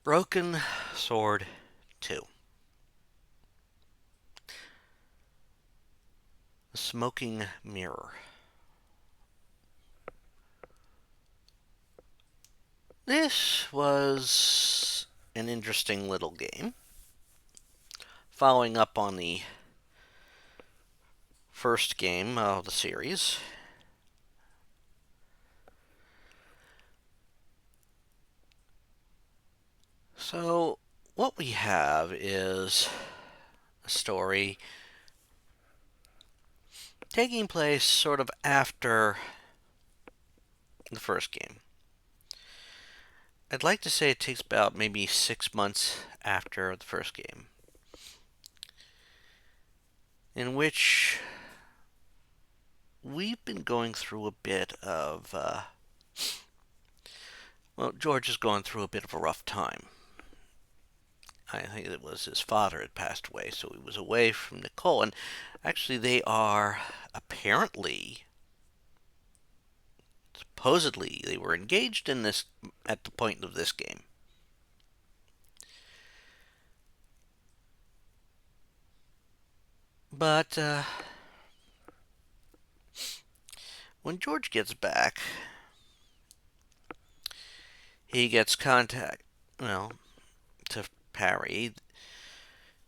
Broken Sword 2. The Smoking Mirror. This was an interesting little game, following up on the first game of the series. So, what we have is a story taking place sort of after the first game. I'd like to say it takes about maybe 6 months after the first game, in which we've been going through a bit of, George is going through a bit of a rough time. I think it was his father had passed away, so he was away from Nicole. And actually, they are apparently, supposedly, they were engaged in this at the point of this game. But when George gets back, he gets contact, well, to Parry.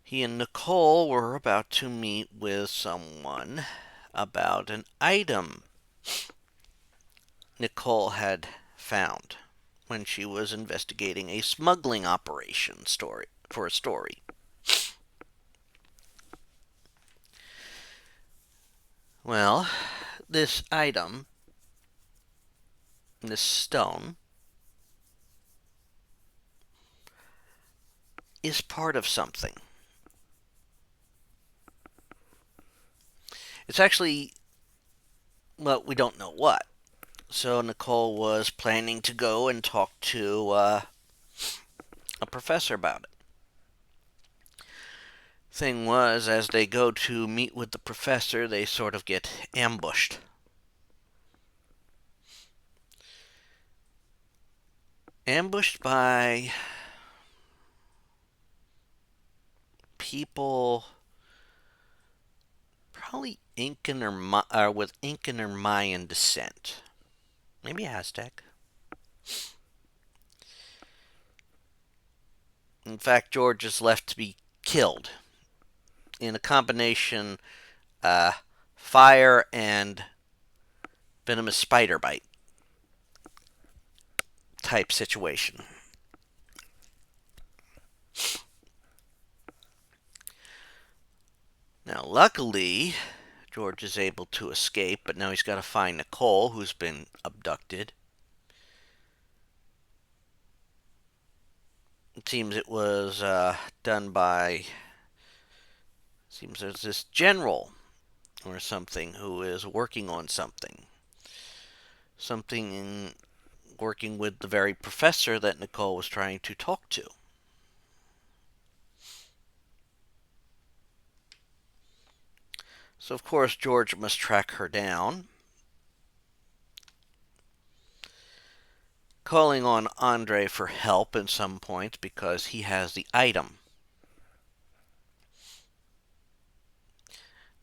He and Nicole were about to meet with someone about an item Nicole had found when she was investigating a smuggling operation story for a story. Well, this item, this stone, is part of something. It's actually, well, we don't know what. So Nicole was planning to go and talk to a professor about it. Thing was, as they go to meet with the professor, they sort of get ambushed. Ambushed by people probably Incan or with Incan or Mayan descent. Maybe Aztec. In fact, George is left to be killed in a combination uh, fire and venomous spider bite type situation. Now, luckily, George is able to escape, but now he's got to find Nicole, who's been abducted. It seems it was done by. Seems there's this general or something who is working on something. Something in working with the very professor that Nicole was trying to talk to. So, of course, George must track her down, calling on Andre for help in some point because he has the item.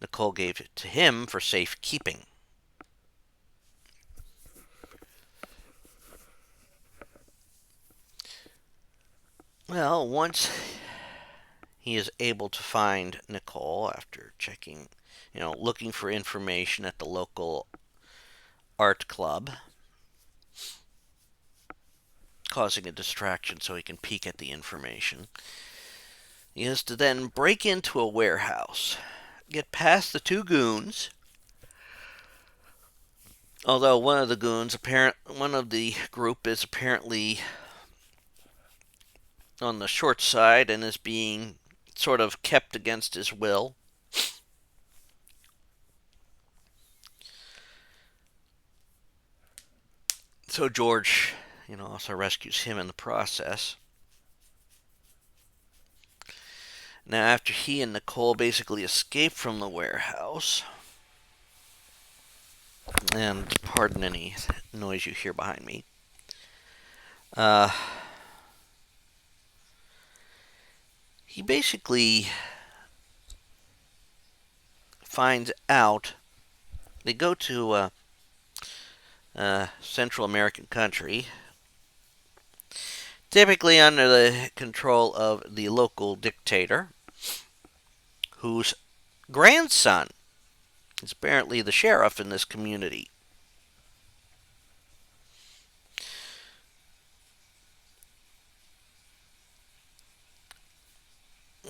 Nicole gave it to him for safekeeping. Well, once he is able to find Nicole after checking, looking for information at the local art club, causing a distraction so he can peek at the information. He has to then break into a warehouse, get past the two goons. Although one of the group is apparently on the short side and is being sort of kept against his will. So George, also rescues him in the process. Now, after he and Nicole basically escape from the warehouse, and pardon any noise you hear behind me, uh, he basically finds out they go to a Central American country, typically under the control of the local dictator, whose grandson is apparently the sheriff in this community.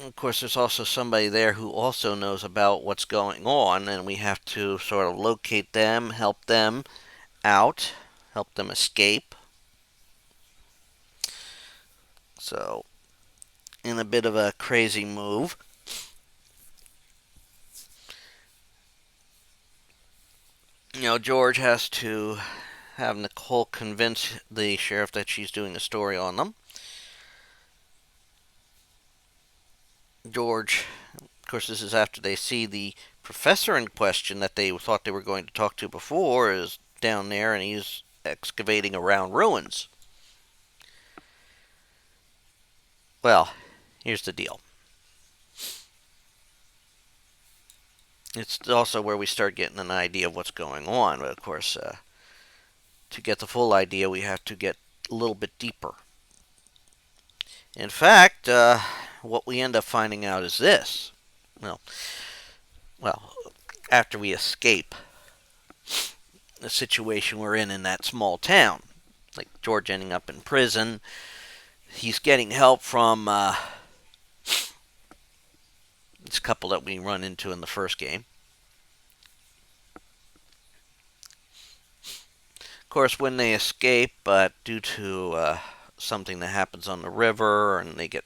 Of course, there's also somebody there who also knows about what's going on, and we have to sort of locate them, help them out, help them escape. So, in a bit of a crazy move, George has to have Nicole convince the sheriff that she's doing a story on them. George, of course, this is after they see the professor in question that they thought they were going to talk to before is down there and he's excavating around ruins. Well, here's the deal. It's also where we start getting an idea of what's going on, but of course, to get the full idea, we have to get a little bit deeper. In fact, what we end up finding out is this. Well, well, after we escape the situation we're in that small town, like George ending up in prison, he's getting help from this couple that we run into in the first game. Of course, when they escape, due to something that happens on the river, and they get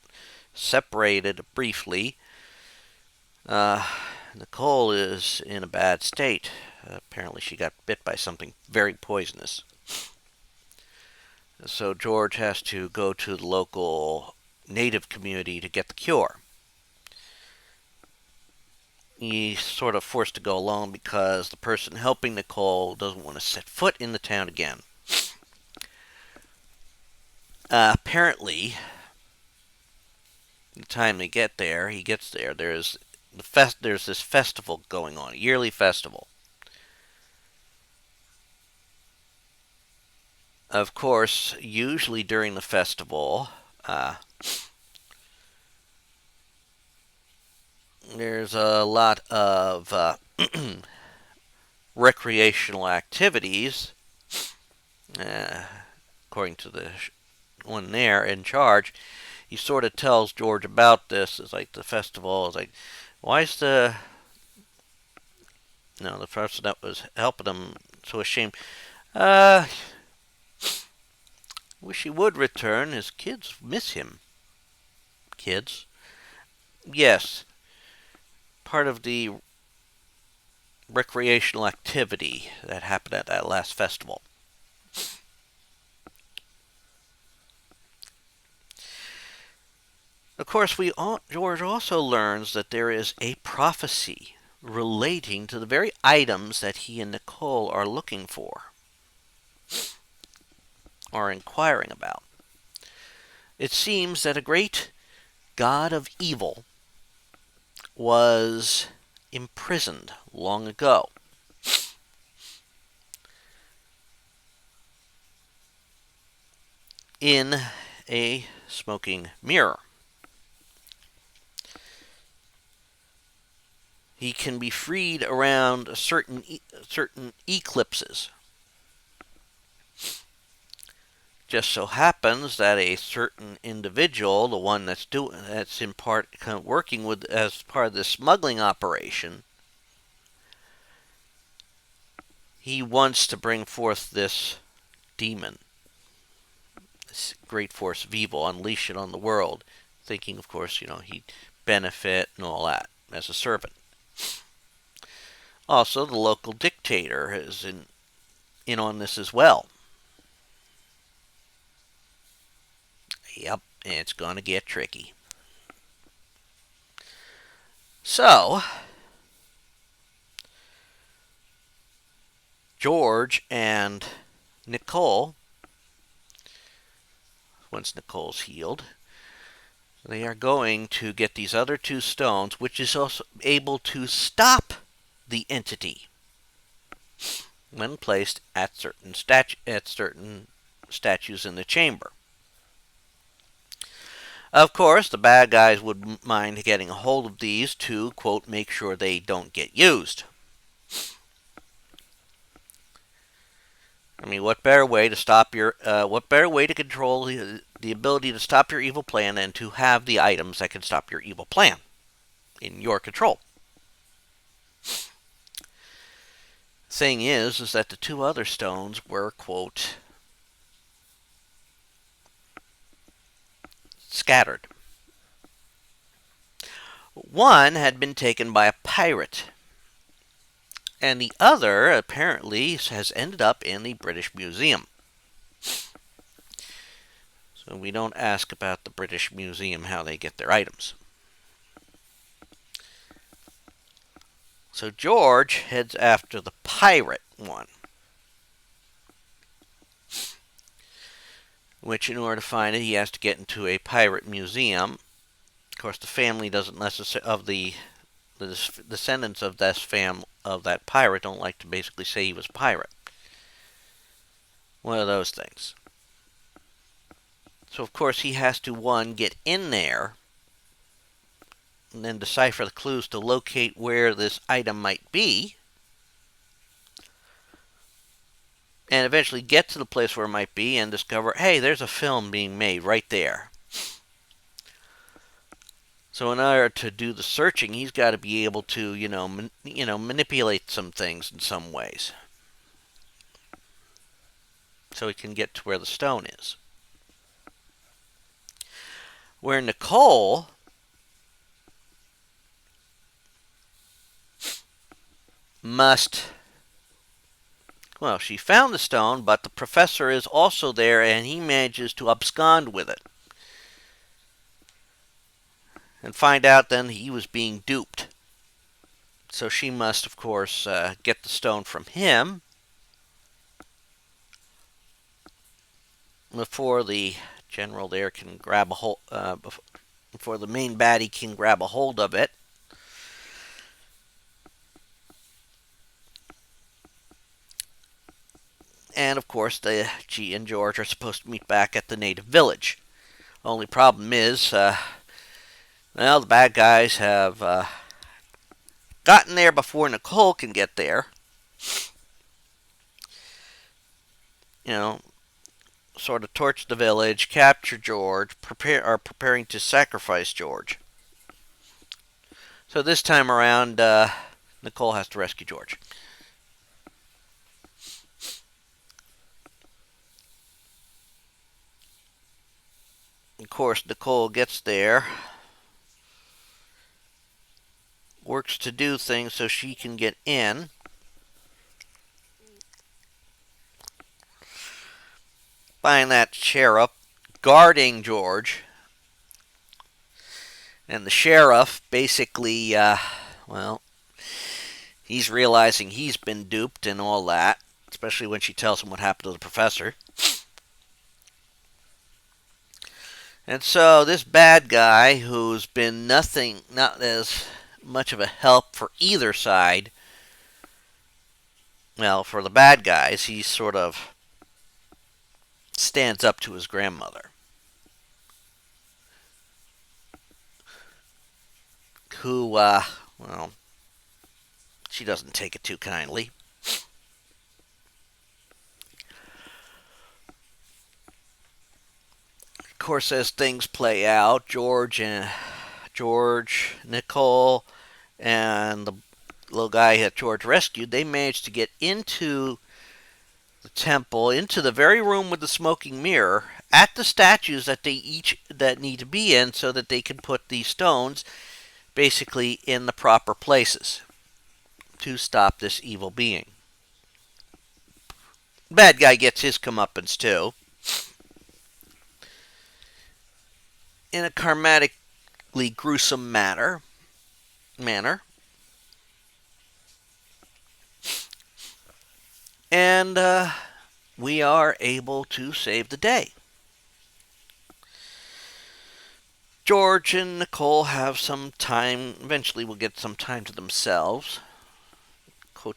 separated briefly, Nicole is in a bad state. Apparently, she got bit by something very poisonous. So George has to go to the local native community to get the cure. He's sort of forced to go alone because the person helping Nicole doesn't want to set foot in the town again. Apparently, the time they get there, he gets there. There's this festival going on, a yearly festival. Of course, usually during the festival, there's a lot of recreational activities. According to the one there in charge, he sort of tells George about this. It's like the festival is like, why is the person that was helping him so ashamed? Wish he would return. His kids miss him. Kids? Yes. Part of the recreational activity that happened at that last festival. Of course, George also learns that there is a prophecy relating to the very items that he and Nicole are looking for, or inquiring about. It seems that a great god of evil was imprisoned long ago. In a smoking mirror. He can be freed around certain eclipses. Just so happens that a certain individual, the one that's in part kind of working with as part of this smuggling operation, he wants to bring forth this demon, this great force of evil, unleash it on the world, thinking, of course, he'd benefit and all that as a servant. Also, the local dictator is in on this as well. Yep, it's going to get tricky. So, George and Nicole, once Nicole's healed, They are going to get these other two stones, which is also able to stop the entity when placed at certain statues in the chamber. Of course, the bad guys would mind getting a hold of these to, quote, make sure they don't get used. I mean, what better way to control the ability to stop your evil plan than to have the items that can stop your evil plan in your control? Thing is that the two other stones were, quote, scattered. One had been taken by a pirate, and the other apparently has ended up in the British Museum. So we don't ask about the British Museum how they get their items. So George heads after the pirate one, which in order to find it, he has to get into a pirate museum. Of course, the family doesn't necessarily of the descendants of that pirate don't like to basically say he was a pirate. One of those things. So of course he has to one get in there and then decipher the clues to locate where this item might be, and eventually get to the place where it might be and discover, hey, there's a film being made right there. So in order to do the searching, he's got to be able to, manipulate some things in some ways, so he can get to where the stone is. Where Nicole she found the stone, but the professor is also there, and he manages to abscond with it. And find out then he was being duped. So she must, of course, get the stone from him before the general there can grab a hold, before the main baddie can grab a hold of it. And of course, G and George are supposed to meet back at the native village. Only problem is, the bad guys have gotten there before Nicole can get there. Sort of torch the village, capture George, are preparing to sacrifice George. So this time around, Nicole has to rescue George. Of course, Nicole gets there, works to do things so she can get in. Find that sheriff guarding George. And the sheriff basically, he's realizing he's been duped and all that, especially when she tells him what happened to the professor. And so this bad guy, who's been not as much of a help for either side, for the bad guys, he sort of stands up to his grandmother, who, she doesn't take it too kindly. Of course, as things play out, George, Nicole, and the little guy that George rescued, they managed to get into the temple, into the very room with the smoking mirror, at the statues that that need to be in, so that they can put these stones basically in the proper places to stop this evil being. Bad guy gets his comeuppance too, in a karmatically gruesome manner. And we are able to save the day. George and Nicole have some time. Eventually, will get some time to themselves,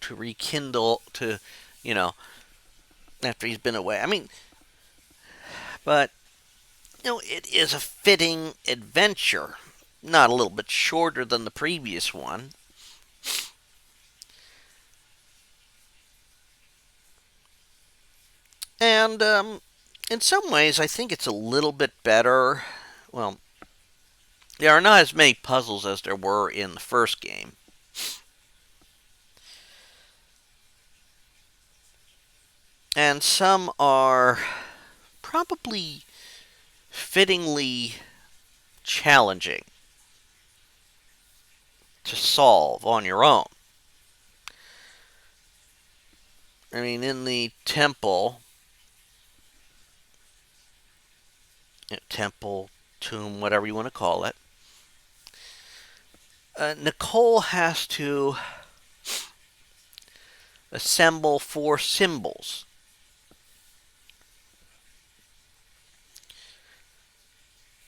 to rekindle, to, you know, after he's been away. I mean, but it is a fitting adventure. Not a little bit shorter than the previous one. And in some ways, I think it's a little bit better. Well, there are not as many puzzles as there were in the first game. And some are probably fittingly challenging to solve on your own. I mean, in the temple, tomb, whatever you want to call it, Nicole has to assemble four symbols.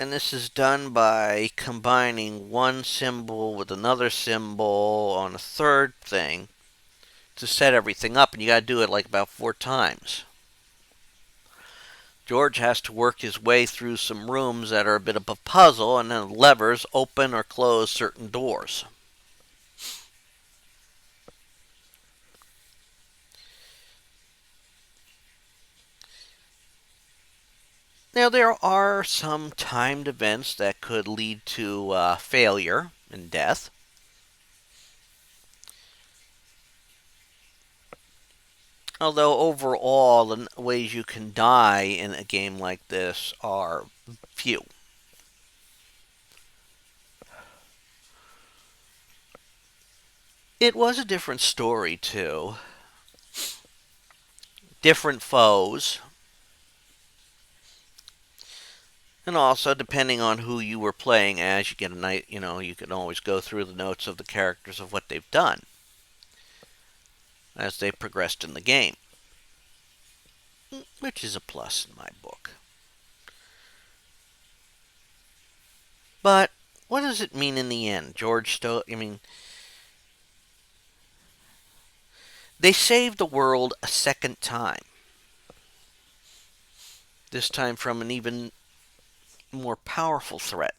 And this is done by combining one symbol with another symbol on a third thing to set everything up. And you got to do it like about 4 times. George has to work his way through some rooms that are a bit of a puzzle, and then levers open or close certain doors. Now, there are some timed events that could lead to failure and death. Although overall, the ways you can die in a game like this are few. It was a different story, too. Different foes. And also, depending on who you were playing as, you get a night, you can always go through the notes of the characters of what they've done as they progressed in the game, which is a plus in my book. But what does it mean in the end? They saved the world a second time. This time from an even more powerful threat.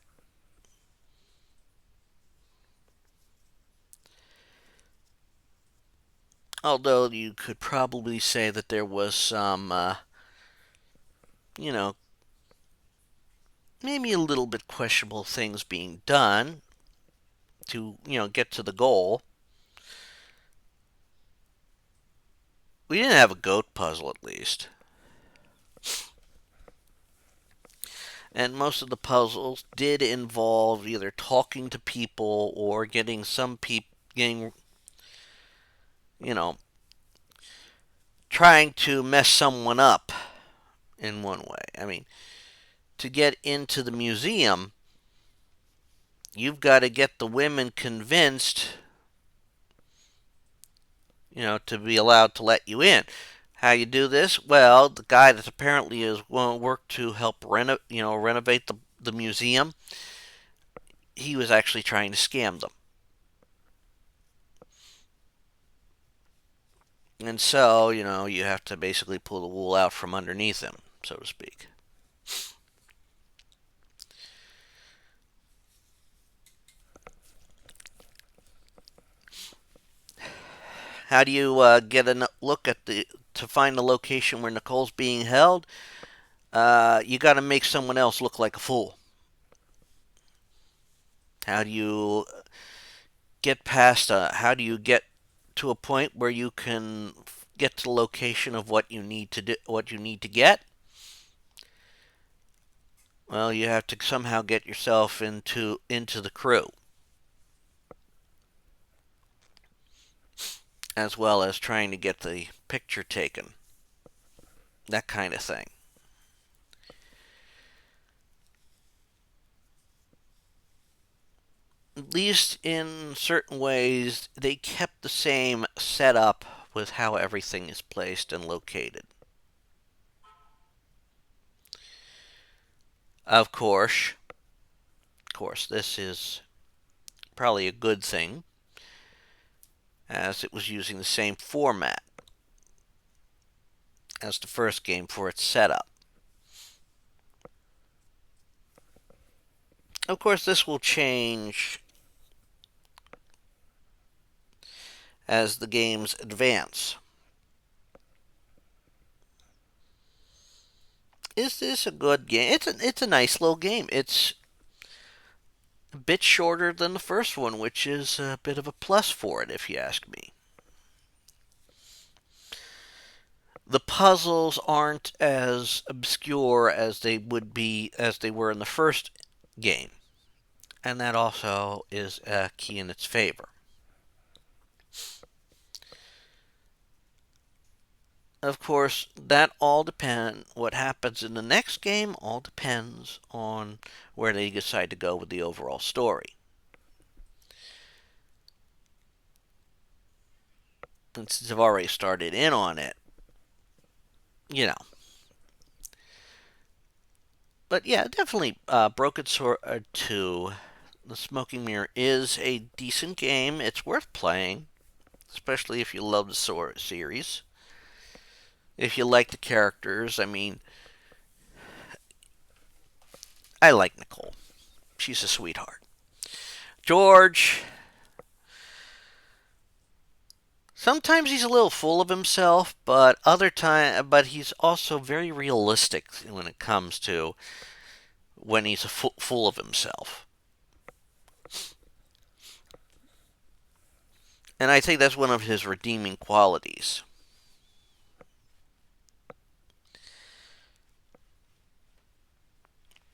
Although you could probably say that there was some, you know, maybe a little bit questionable things being done to, get to the goal. We didn't have a goat puzzle, at least. And most of the puzzles did involve either talking to people or getting you know, trying to mess someone up in one way. I mean, to get into the museum, you've got to get the women convinced, to be allowed to let you in. How you do this? Well, the guy that apparently is going to work to help renovate the museum, he was actually trying to scam them. And so, you have to basically pull the wool out from underneath him, so to speak. How do you get a look at to find the location where Nicole's being held? You got to make someone else look like a fool. How do you get past? How do you get to a point where you can get to the location of what you need to do, what you need to get? Well, you have to somehow get yourself into the crew, as well as trying to get the picture taken. That kind of thing. At least in certain ways, they kept the same setup with how everything is placed and located. Of course, course, this is probably a good thing, as it was using the same format as the first game for its setup. Of course, this will change as the games advance. Is this a good game? It's a nice little game. It's a bit shorter than the first one, which is a bit of a plus for it, if you ask me. The puzzles aren't as obscure as they were in the first game, and that also is a key in its favor. Of course, what happens in the next game all depends on where they decide to go with the overall story. And since I've already started in on it, you know. But yeah, definitely Broken Sword 2. The Smoking Mirror is a decent game. It's worth playing, especially if you love the Sword series. If you like the characters, I mean, I like Nicole. She's a sweetheart. George, sometimes he's a little full of himself, but he's also very realistic when it comes to when he's full of himself. And I think that's one of his redeeming qualities.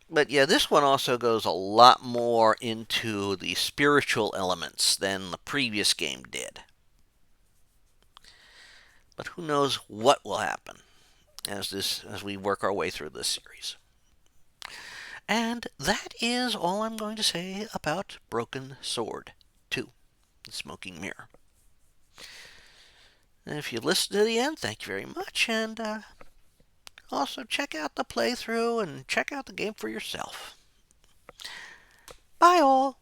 But yeah, this one also goes a lot more into the spiritual elements than the previous game did. But who knows what will happen as we work our way through this series. And that is all I'm going to say about Broken Sword 2, The Smoking Mirror. And if you listened to the end, thank you very much, and also check out the playthrough and check out the game for yourself. Bye all!